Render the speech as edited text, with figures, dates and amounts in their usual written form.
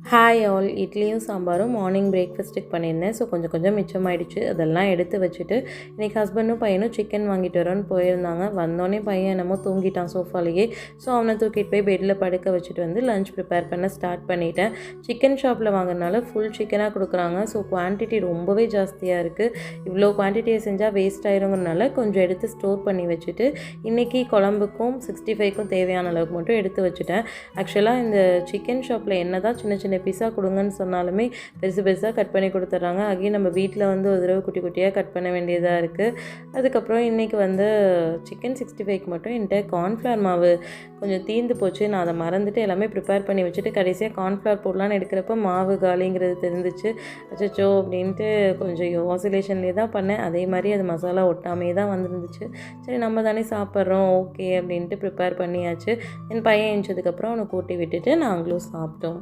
Hi all, இட்லியும் சாம்பாரும் morning பிரேக்ஃபாஸ்ட்டுக்கு பண்ணியிருந்தேன். ஸோ கொஞ்சம் மிச்சமாயிடுச்சு. அதெல்லாம் எடுத்து வச்சுட்டு இன்றைக்கி ஹஸ்பண்டும் பையனும் சிக்கன் வாங்கிட்டு வரோன்னு போயிருந்தாங்க. வந்தோடனே பையன் என்னமோ தூங்கிட்டான் சோஃபாலேயே. ஸோ அவனை தூக்கிட்டு போய் பெட்டில் படுக்க வச்சுட்டு வந்து லஞ்ச் ப்ரிப்பேர் பண்ண ஸ்டார்ட் பண்ணிட்டேன். சிக்கன் ஷாப்பில் வாங்குறதுனால ஃபுல் சிக்கனாக கொடுக்குறாங்க. ஸோ குவான்டிட்டி ரொம்பவே ஜாஸ்தியாக இருக்குது. இவ்வளோ குவான்டிட்டியை செஞ்சால் வேஸ்ட் ஆயிருங்கிறனால கொஞ்சம் எடுத்து ஸ்டோர் பண்ணி வச்சுட்டு இன்றைக்கி குழம்புக்கும் 65க்கும் தேவையான அளவுக்கு மட்டும் எடுத்து வச்சுட்டேன். ஆக்சுவலாக இந்த சிக்கன் ஷாப்பில் என்ன தான் சின்ன சின்ன பீஸாக கொடுங்கன்னு சொன்னாலுமே பெருசாக கட் பண்ணி கொடுத்துட்றாங்க. அகைன் நம்ம வீட்டில் வந்து ஒரு தடவை குட்டி குட்டியாக கட் பண்ண வேண்டியதாக இருக்குது. அதுக்கப்புறம் இன்றைக்கி வந்து சிக்கன் 65க்கு மட்டும் என்கிட்ட கார்ன்ஃப்ளவர் மாவு கொஞ்சம் தீர்ந்து போச்சு. நான் அதை மறந்துட்டு எல்லாமே ப்ரிப்பேர் பண்ணி வச்சுட்டு கடைசியாக கார்ன்ஃப்ளவர் போடலான்னு எடுக்கிறப்ப மாவு காலிங்கிறது தெரிஞ்சிச்சு. அச்சோ அப்படின்ட்டு கொஞ்சம் ஆசிலேஷன்லேயே தான் பண்ணேன். அதே மாதிரி அது மசாலா ஒட்டாமே தான் வந்துருந்துச்சு. சரி நம்ம தானே சாப்பிட்றோம், ஓகே அப்படின்ட்டு ப்ரிப்பேர் பண்ணியாச்சு. என் பையன் எழுந்ததுக்கப்புறம் அவனை கூட்டி விட்டுட்டு நாங்களும் சாப்பிட்டோம்.